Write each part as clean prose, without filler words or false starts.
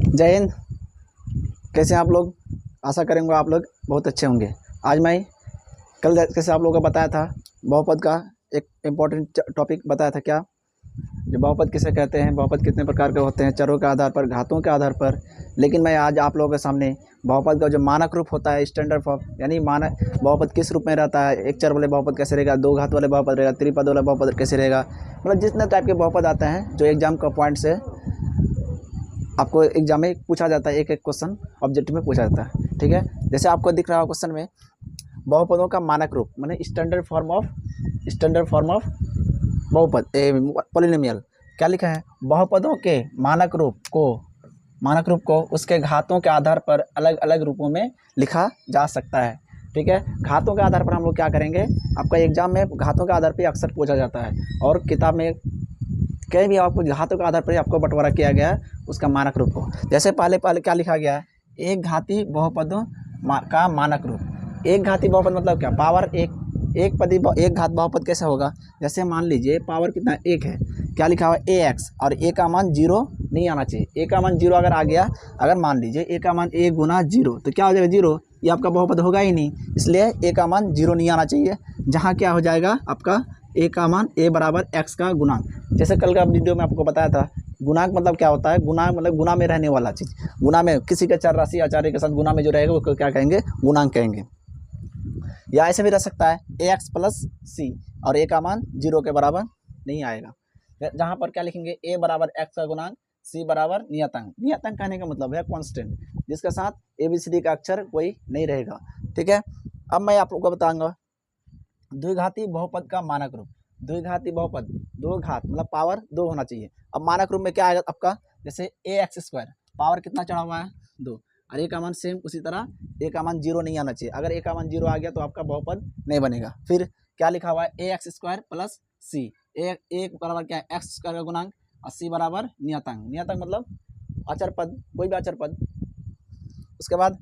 जय हिंद। कैसे हैं आप लोग? आशा करेंगे आप लोग बहुत अच्छे होंगे। आज मैं कल जैसे आप लोगों को बताया था बहुपद का एक इम्पॉर्टेंट टॉपिक बताया था। क्या जो बहुपद किसे कहते हैं, बहुपद कितने प्रकार के होते हैं, चरों के आधार पर, घातों के आधार पर। लेकिन मैं आज आप लोगों के सामने बहुपद का जो मानक रूप होता है, स्टैंडर्ड फॉर्म, यानी मानक बहुपद किस रूप में रहता है, एक चर वाले बहुपद कैसे रहेगा, दो घात वाले बहुपद रहेगा, त्रिपद वाला बहुपद कैसे रहेगा, मतलब जितने टाइप के बहुपद आते हैं जो एग्जाम का पॉइंट से आपको एग्जाम में पूछा जाता है, एक एक क्वेश्चन ऑब्जेक्टिव में पूछा जाता है। ठीक है, जैसे आपको दिख रहा है क्वेश्चन में बहुपदों का मानक रूप माने स्टैंडर्ड फॉर्म ऑफ बहुपद पॉलिनोमियल। क्या लिखा है? बहुपदों के मानक रूप को उसके घातों के आधार पर अलग अलग रूपों में लिखा जा सकता है। ठीक है, घातों के आधार पर हम लोग क्या करेंगे, आपका एग्जाम में घातों के आधार पर अक्सर पूछा जाता है और किताब में कहीं भी आपको घातों के आधार पर आपको बंटवारा किया गया है उसका मानक रूप को। जैसे पहले क्या लिखा गया है, एक घाती बहुपदों का मानक रूप। एक घाती बहुपद मतलब क्या? पावर एक घात बहुपद कैसे होगा? जैसे मान लीजिए पावर कितना एक है, क्या लिखा हुआ है ax, और a का मान 0 नहीं आना चाहिए। a का मान 0 अगर आ गया, अगर मान लीजिए a का मान a गुना 0, तो क्या हो जाएगा 0, ये आपका बहुपद होगा ही नहीं, इसलिए a का मान 0 नहीं आना चाहिए। जहाँ क्या हो जाएगा आपका a का मान a बराबर x का गुणांक। जैसे कल का वीडियो में आपको बताया था, गुणांक मतलब क्या होता है? गुणांक मतलब गुना में रहने वाला चीज़। गुना में किसी के चर राशि आचार्य के साथ गुना में जो रहेगा उसको क्या कहेंगे? गुणांक कहेंगे। या ऐसे भी रह सकता है ax प्लस सी, और a का मान 0 के बराबर नहीं आएगा। जहाँ पर क्या लिखेंगे? a बराबर x का गुणांक, c बराबर नियतांक। नियतांक कहने का मतलब है कांस्टेंट, जिसके साथ ABCD का अक्षर कोई नहीं रहेगा। ठीक है, अब मैं आप लोगों को बताऊंगा द्विघाती बहुपद का मानक रूप। द्विघाती बहुपद, दो घात मतलब पावर 2 होना चाहिए। अब मानक रूप में क्या आएगा आपका? जैसे ax², पावर कितना चढ़ा हुआ है? 2, और a का मान सेम उसी तरह a का मान 0 नहीं आना चाहिए। अगर a का मान 0 आ गया तो आपका बहुपद नहीं बनेगा। फिर क्या लिखा हुआ है? ax² plus c। एक बराबर क्या है? x² का गुणांक, और c बराबर नियतांक। नियतांक मतलब अचर पद, कोई भी अचर पद। उसके बाद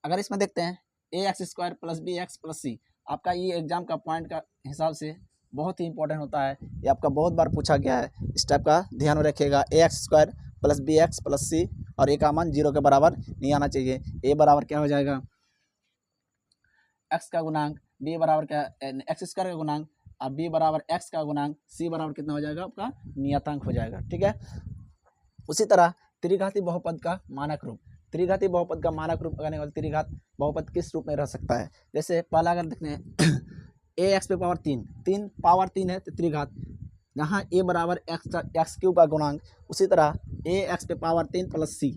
अगर इसमें देखते हैं ax² plus bx plus c, आपका ये एग्जाम का पॉइंट का हिसाब से बहुत ही इंपॉर्टेंट होता है। ये आपका बहुत बार पूछा गया है, इस टाइप का ध्यान में रखिएगा। ax² plus bx plus c, और a का मान 0 के बराबर नहीं आना चाहिए। a बराबर क्या हो जाएगा? x का गुणांक, b बराबर क्या? x² का गुणांक, और b बराबर x का गुणांक, c बराबर कितना हो जाएगा? आपका नियतांक हो जाएगा। ठीक है, उसी तरह त्रिघाती बहुपद का मानक रूप। त्रिघाती बहुपद का मानक रूप करने वाले त्रिघात बहुपद किस रूप में रह सकता है? जैसे पहला अगर देखते हैं ax पे पावर 3 पावर 3 है तो त्रिघात, जहाँ a बराबर x³ का गुणांक, उसी तरह ax पे पावर 3 प्लस c,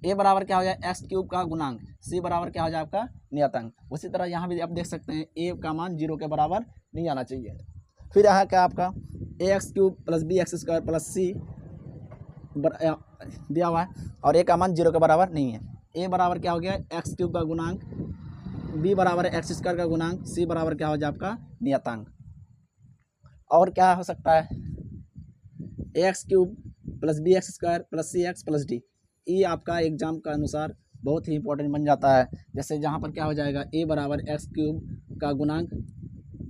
a बराबर क्या हो जाए? x³ का गुणांक, c बराबर क्या हो जाए? आपका नियतांक। उसी तरह यहाँ भी आप देख सकते हैं a का मान 0 के बराबर नहीं आना चाहिए। फिर यहाँ क्या आपका ax³ plus bx² plus c दिया हुआ है, और a का मान 0 के बराबर नहीं है। a बराबर क्या हो गया? x³ का गुणांक, b बराबर x² का गुणांक, c बराबर क्या हो जाए? आपका नियतांक। और क्या हो सकता है? ax³ plus bx² plus cx plus d। ये आपका एग्जाम का अनुसार बहुत ही इंपॉर्टेंट बन जाता है। जैसे जहाँ पर क्या हो जाएगा? a बराबर x³ का गुणांक,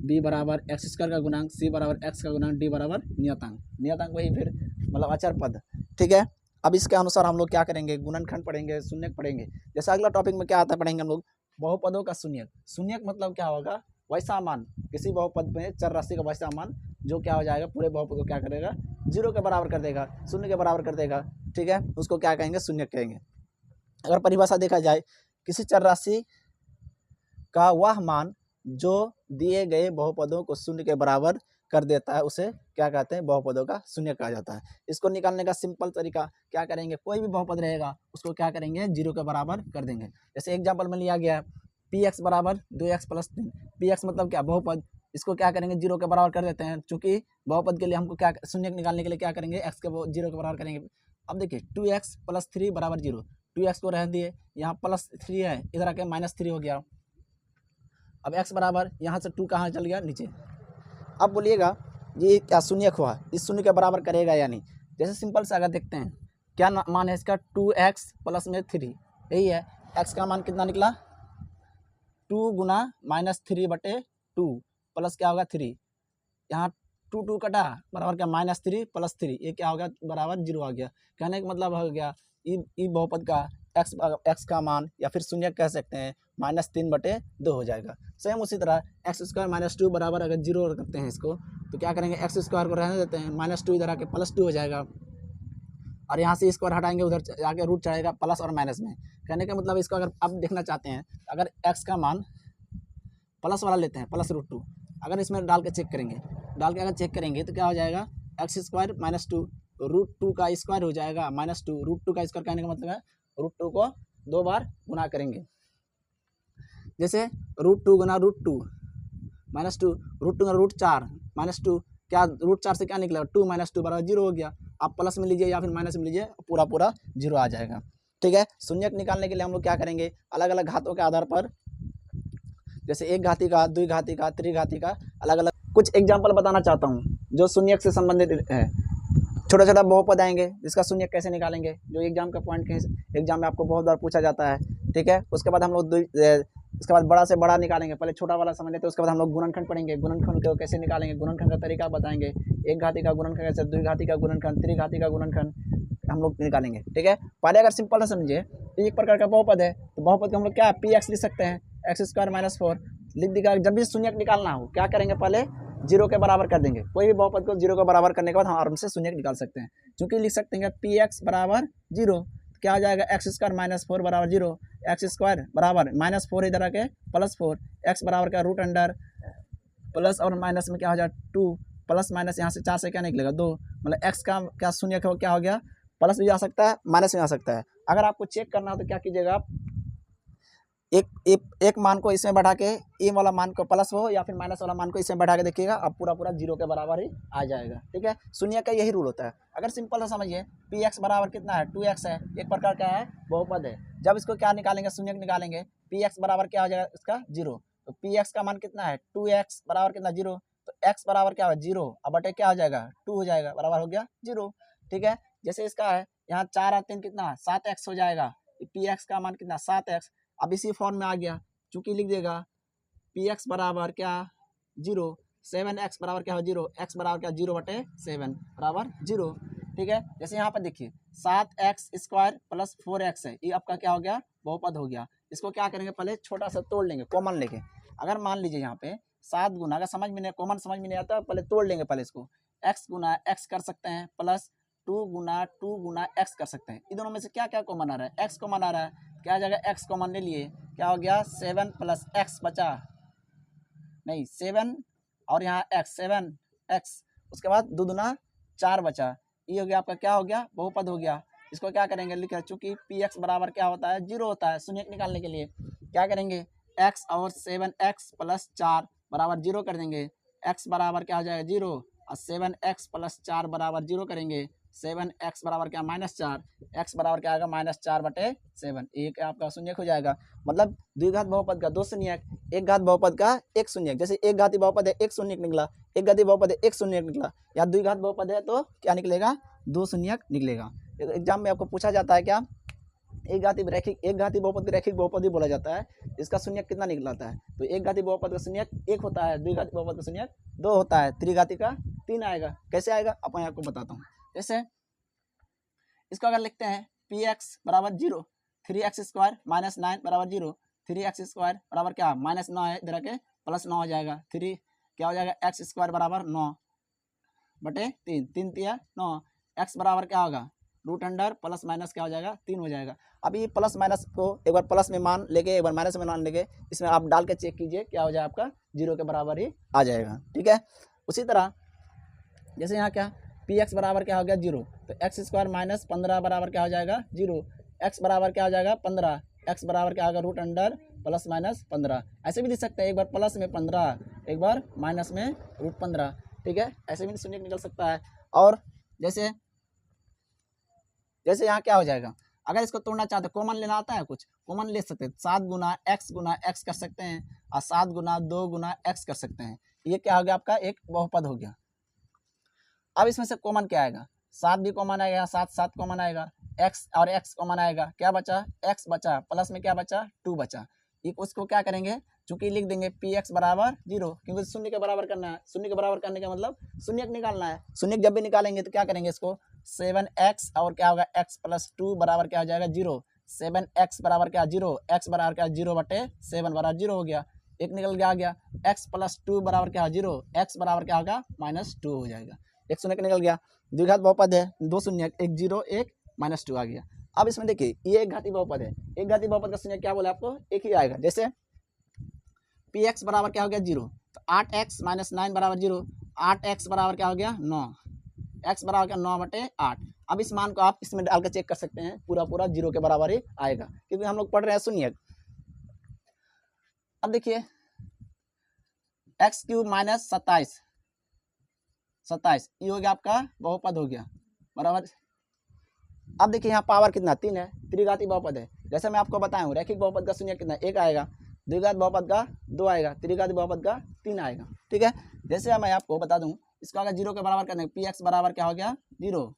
b बराबर x² का गुणांक, c बराबर x का गुणांक, d बराबर नियतांक। नियतांक वही फिर मतलब अचर पद। ठीक है, अब इसके अनुसार हम लोग क्या करेंगे? गुणनखंड पढ़ेंगे, शून्यक पढ़ेंगे। जैसे अगला टॉपिक में क्या आता है पढ़ेंगे हम लोग? बहुपदों का शून्यक। शून्यक मतलब क्या होगा? वैसा मान, किसी बहुपद में चर राशि का वैसा मान जो क्या हो जाएगा? पूरे बहुपद को क्या करेगा? 0 के बराबर कर देगा, 0 के बराबर कर देगा। ठीक है, उसको क्या कहेंगे? शून्यक कहेंगे। अगर परिभाषा देखा जाए, किसी चर राशि का वह मान जो दिए गए बहुपदों को 0 के बराबर कर देता है, उसे क्या कहते हैं? बहुपदों का शून्यक कहा जाता है। इसको निकालने का सिंपल तरीका क्या करेंगे? कोई भी बहुपद रहेगा उसको क्या करेंगे? 0 के बराबर कर देंगे। जैसे एग्जाम्पल में लिया गया है px बराबर 2x प्लस 3। px मतलब क्या? बहुपद। इसको क्या करेंगे? 0 के बराबर कर देते हैं। चूंकि बहुपद के लिए हमको क्या शून्यक निकालने के लिए क्या करेंगे? x के 0 के बराबर करेंगे। अब देखिए 2x प्लस 3 बराबर 0, 2x को रहने दिए, यहाँ प्लस 3 है, इधर आके -3 हो गया। अब x बराबर यहाँ से 2 कहाँ चल गया? नीचे। अब बोलिएगा ये क्या शून्यक हुआ? इस 0 के बराबर करेगा या नहीं? जैसे सिंपल से अगर देखते हैं क्या मान है इसका? 2x प्लस में 3, यही है। x का मान कितना निकला? 2 गुना -3/2 प्लस क्या होगा? 3। यहाँ टू टू कटा बराबर क्या -3 + 3, ये क्या हो गया बराबर 0 आ गया। कहने का मतलब हो गया ई बहुपद का x का मान या फिर शून्य कह सकते हैं -3/2 हो जाएगा। सेम उसी तरह x² - 2 बराबर अगर 0 करते हैं इसको तो क्या करेंगे, x² को रहने देते हैं, -2 इधर आके +2 हो जाएगा और यहाँ से स्क्वायर हटाएंगे उधर आके रूट चढ़ेगा प्लस और माइनस में। कहने का मतलब इसको अगर आप देखना चाहते हैं, अगर x का मान प्लस वाला लेते हैं +√2, अगर इसमें डाल के चेक करेंगे, डाल के अगर चेक करेंगे तो क्या हो जाएगा x² - 2 √2 का स्क्वायर हो जाएगा -2 √2 का स्क्वायर। कहने का मतलब है √2 को 2 बार गुना करेंगे, जैसे √2 गुना √2 -2 √2 गुना √4 -2 क्या √4 से क्या निकलेगा 2 - 2 बराबर 0 हो गया। आप प्लस में लीजिए या फिर माइनस में लीजिए, पूरा 0 आ जाएगा। ठीक है, शून्यक निकालने के लिए हम लोग क्या करेंगे, अलग अलग घातों के आधार पर, जैसे एक घाती का, द्विघाती का, त्रिघाती का, अलग अलग कुछ एग्जाम्पल बताना चाहता हूँ जो शून्यक से संबंधित है। छोटा छोटा बहुपद आएंगे जिसका शून्यक कैसे निकालेंगे, जो एग्जाम का पॉइंट एग्जाम में आपको बहुत बार पूछा जाता है। ठीक है, उसके बाद हम लोग उसके बाद बड़ा से बड़ा निकालेंगे, पहले छोटा वाला समझ लेते हैं, उसके बाद हम लोग गुणनखंड पढ़ेंगे, गुणनखंड को कैसे निकालेंगे, गुणनखंड का तरीका बताएंगे, एक घाती का गुणनखंड कैसे, द्विघाती का गुणनखंड, त्रिघाती का गुणनखंड हम लोग निकालेंगे। ठीक है, पहले अगर सिंपल है समझिए, एक प्रकार का बहुपद है तो बहुपद को हम लोग क्या px लिख सकते हैं, x² - 4 लिख देगा। जब भी शून्यक निकालना हो क्या करेंगे, पहले 0 के बराबर कर देंगे। कोई भी बहुपद को 0 के बराबर करने के बाद हम आराम से शून्यक निकाल सकते हैं, क्योंकि लिख सकते हैं px बराबर 0, क्या हो जाएगा x² - 4 बराबर 0, x² बराबर -4 इधर आके +4, x बराबर का √अंडर प्लस और माइनस में क्या हो जाएगा 2 प्लस माइनस यहाँ से 4 से क्या निकलेगा 2, मतलब x का क्या शून्य क्या हो गया, प्लस भी आ सकता है माइनस भी आ सकता है। अगर आपको चेक करना हो तो क्या कीजिएगा, आप एक मान को इसमें बढ़ा के ए वाला मान को प्लस हो या फिर माइनस वाला मान को इसमें बढ़ा के देखिएगा, अब पूरा 0 के बराबर ही आ जाएगा। ठीक है, शून्य का यही रूल होता है। अगर सिंपल है समझिए, px बराबर कितना है 2x है, एक प्रकार का है बहुपद है। जब इसको क्या निकालेंगे, शून्यक निकालेंगे, px बराबर क्या हो जाएगा इसका 0, तो px का मान कितना है 2x बराबर कितना 0, तो x बराबर क्या हो 0, अब बटे क्या हो जाएगा 2 हो जाएगा, बराबर हो गया 0। ठीक है, जैसे इसका है यहाँ 4 और 3 कितना 7x हो जाएगा, px का मान कितना 7x, अब इसी फॉर्म में आ गया, चूंकि लिख देगा px बराबर क्या 0, 7x बराबर क्या हो 0, x बराबर क्या 0/7 बराबर 0। ठीक है, जैसे यहाँ पर देखिए 7x² + 4x है, ये आपका क्या हो गया बहुपद हो गया। इसको क्या करेंगे, पहले छोटा सा तोड़ लेंगे, कॉमन लेके। अगर मान लीजिए यहाँ पे 7 गुना, अगर समझ में नहीं कॉमन समझ में नहीं आता, पहले तोड़ लेंगे, पहले इसको x गुना x कर सकते हैं प्लस 2 गुना x कर सकते हैं। इन दोनों में से क्या क्या कॉमन आ रहा है, x कॉमन आ रहा है, क्या आ जाएगा x कॉमन ले लिए, क्या हो गया 7 + x बचा, नहीं 7 और यहाँ x 7x, उसके बाद 2 दूना 4 बचा, ये हो गया आपका क्या हो गया बहुपद हो गया। इसको क्या करेंगे लिख, चूंकि px बराबर क्या होता है 0 होता है, शून्यक निकालने के लिए क्या करेंगे x और 7x + 4 बराबर 0 कर देंगे, x बराबर क्या हो जाएगा 0 और 7x + 4 बराबर 0 करेंगे, 7x बराबर क्या -4, x बराबर क्या आएगा -4/7, एक आपका शून्यक हो जाएगा। मतलब द्विघात बहुपद का 2 शून्यक, एक घात बहुपद का 1 शून्यक। जैसे एक घाती बहुपद है 1 शून्यक निकला, एक घाती बहुपद है 1 शून्यक निकला, या द्विघात बहुपद है तो क्या निकलेगा 2 शून्यक निकलेगा। एग्जाम में आपको पूछा जाता है क्या, एक घाती बहुपद रैखिक बहुपद भी बोला जाता है, इसका शून्यक कितना निकलाता है, तो एक घाती बहुपद का शून्यक 1 होता है, द्विघाती बहुपद का शून्यक 2 होता है, त्रिघाती का 3 आएगा। कैसे आएगा अब मैं आपको बताता हूँ। जैसे इसको अगर लिखते हैं px बराबर 0, 3x² - 9 बराबर 0, 3x² बराबर क्या -9 है, इधर आके +9 हो जाएगा, 3 क्या हो जाएगा x² बराबर 9/3, 3 3 9, x बराबर क्या होगा √अंडर प्लस माइनस क्या हो जाएगा 3 हो जाएगा। अब ये प्लस माइनस को एक बार प्लस में मान लेके एक बार माइनस में मान लेके, इसमें आप डाल के चेक कीजिए क्या हो जाए, आपका 0 के बराबर ही आ जाएगा। ठीक है, उसी तरह जैसे यहाँ क्या px बराबर क्या हो गया 0, तो x² - 15 बराबर क्या हो जाएगा 0, x बराबर क्या हो जाएगा 15, x बराबर क्या होगा √अंडर प्लस माइनस 15। ऐसे भी लिख सकते हैं, एक बार प्लस में 15, एक बार माइनस में √15। ठीक है, ऐसे भी शून्य निकल सकता है। और जैसे यहाँ क्या हो जाएगा, अगर इसको तोड़ना चाहते कॉमन लेना आता है, कुछ कॉमन ले सकते हैं, 7 गुना x कर सकते हैं और 7 गुना 2 गुना x कर सकते हैं, ये क्या हो गया आपका एक बहुपद हो गया। अब इसमें से कॉमन क्या आएगा, 7 भी कॉमन आएगा, 7 कॉमन आएगा, x और x कॉमन आएगा, क्या बचा x बचा, प्लस में क्या बचा 2 बचा, उसको क्या करेंगे चूंकि लिख देंगे पी एक्स बराबर 0, क्योंकि शून्य के बराबर करना है। शून्य के बराबर करने का मतलब शून्य निकालना है। शून्य जब भी निकालेंगे तो क्या करेंगे, इसको 7x और क्या होगा x प्लस 2 बराबर क्या हो जाएगा 0। 7x बराबर क्या 0, x बराबर क्या 0/7 बराबर 0 हो गया, एक निकल के आ गया। x प्लस 2 बराबर क्या 0, x बराबर क्या होगा -2 हो जाएगा। एक शून्य निकल गया। द्विघात बहुपद है, दो शून्य, एक 0 एक -2 आ गया। अब इसमें देखिए ये एक घाती बहुपद है, एक घाती बहुपद का शून्य क्या बोला आपको, एक ही आएगा। जैसे पी एक्स बराबर क्या हो गया 0, तो 8x - 9 बराबर 0, 8x बराबर क्या हो गया 9, x बराबर क्या 9/8। अब इस मान को आप इसमें डाल कर चेक कर सकते हैं, पूरा 0 के बराबर ही आएगा, क्योंकि हम लोग पढ़ रहे हैं शून्य। अब देखिए x³ - 27 ये हो गया आपका बहुपद हो गया बराबर। अब देखिए यहाँ पावर कितना 3 है, त्रिघाती बहुपद है। जैसे मैं आपको बताया हूँ, रैखिक बहुपद का शून्य कितना 1 आएगा, द्विघात बहुपद का 2 आएगा, त्रिघाती बहुपद का 3 आएगा। ठीक है, जैसे मैं आपको बता दूं, इसको अगर 0 के बराबर करने पी एक्स बराबर क्या हो गया 0,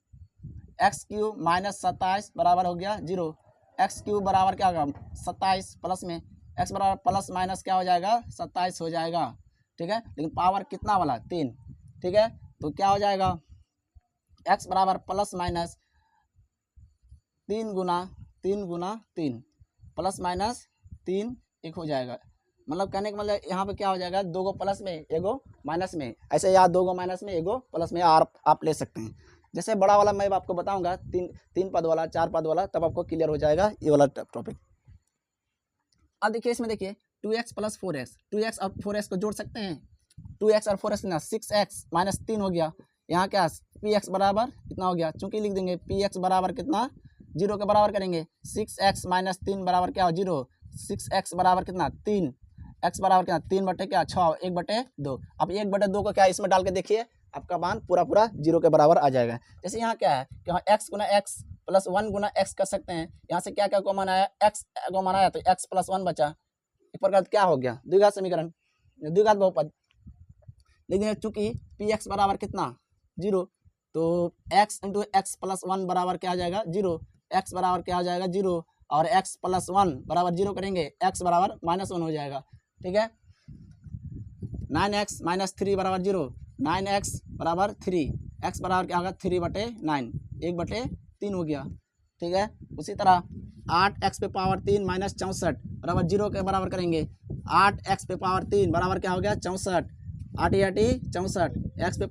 x³ - 27 बराबर हो गया 0, x³ बराबर क्या होगा 27 प्लस में x बराबर प्लस माइनस क्या हो जाएगा 27 हो जाएगा। ठीक है, लेकिन पावर कितना वाला 3। ठीक है, तो क्या हो जाएगा x बराबर प्लस माइनस 3 गुना 3 प्लस माइनस 3 1 हो जाएगा। मतलब कहने का मतलब यहाँ पे क्या हो जाएगा, 2 गो प्लस में 1 गो माइनस में, ऐसे या 2 गो माइनस में 1 गो प्लस में आप ले सकते हैं। जैसे बड़ा वाला मैं आपको बताऊंगा, 3 पद वाला 4 पद वाला, तब आपको क्लियर हो जाएगा ये वाला टॉपिक। अब देखिए इसमें देखिए 2x + 4x, 2x और 4x को जोड़ सकते हैं। 2x और 4x ना 6x - 3 हो गया। यहाँ क्या px बराबर कितना हो गया, चूंकि लिख देंगे px बराबर कितना 0 के बराबर करेंगे, 6x - 3 बराबर क्या हो 0, 6x बराबर कितना 3, x बराबर कितना 3 क्या 6, 1/2। अब 1/2 को क्या इसमें डाल के देखिए, आपका मान पूरा 0 के बराबर आ जाएगा। जैसे यहाँ क्या है कि यहाँ x गुना x प्लस 1 गुना x कर सकते हैं। यहाँ से क्या क्या कॉमन आया, x कॉमन आया तो x + 1 बचा। इस प्रकार क्या हो गया द्विघात समीकरण, द्विघात बहुपद। लेकिन चूंकि पी एक्स बराबर कितना 0, तो x × x + 1 बराबर क्या आ जाएगा 0, x बराबर क्या हो जाएगा 0, और x + 1 बराबर 0 करेंगे, x बराबर -1 हो जाएगा। ठीक है, 9x - 3 बराबर 0, 9x बराबर 3, x बराबर क्या होगा 3/9, 1/3 हो गया। ठीक है, उसी तरह 8x³ - 64 बराबर 0 के बराबर करेंगे, 8x³ बराबर क्या हो गया 64, 8 × 64, x³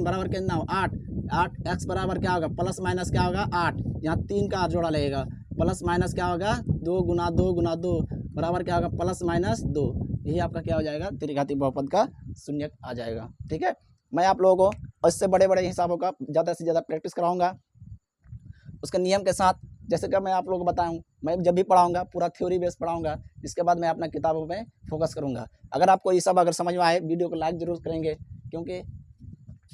बराबर कितना 8, 8x बराबर क्या होगा प्लस माइनस क्या होगा 8, यहाँ 3 का जोड़ा लगेगा, प्लस माइनस क्या होगा 2 × 2 × 2 बराबर क्या होगा +-2। यही आपका क्या हो जाएगा त्रिघाती बहुपद का शून्य आ जाएगा। ठीक है, मैं आप लोगों को इससे बड़े बड़े हिसाबों का ज़्यादा से ज़्यादा प्रैक्टिस कराऊंगा, उसके नियम के साथ। जैसे कि मैं आप लोगों को बताऊं, मैं जब भी पढ़ाऊंगा पूरा थ्योरी बेस पढ़ाऊंगा, इसके बाद मैं अपना किताबों में फोकस करूंगा। अगर आपको ये सब अगर समझ में आए, वीडियो को लाइक जरूर करेंगे, क्योंकि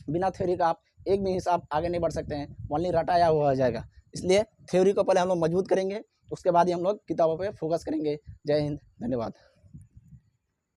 बिना थ्योरी का आप एक भी हिसाब आगे नहीं बढ़ सकते हैं, ओनली रटाया हुआ हो जाएगा। इसलिए थ्योरी को पहले हम लोग मजबूत करेंगे, उसके बाद ही हम लोग किताबों पर फोकस करेंगे। जय हिंद, धन्यवाद।